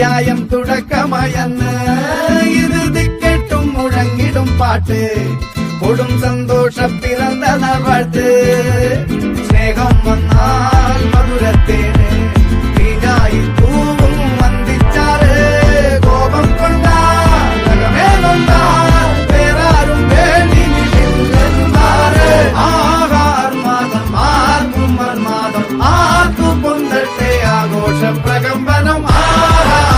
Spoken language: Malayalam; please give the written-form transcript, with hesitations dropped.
അധ്യായം തുടക്കമയന്ന് ഇത് ദിക്കെട്ടും മുഴങ്ങിടും പാട്ട് കൊടും സന്തോഷം പിറന്ന നാൾ വാഴ്ത്ത് സ്നേഹം വന്നാൽ മധുരത്തെ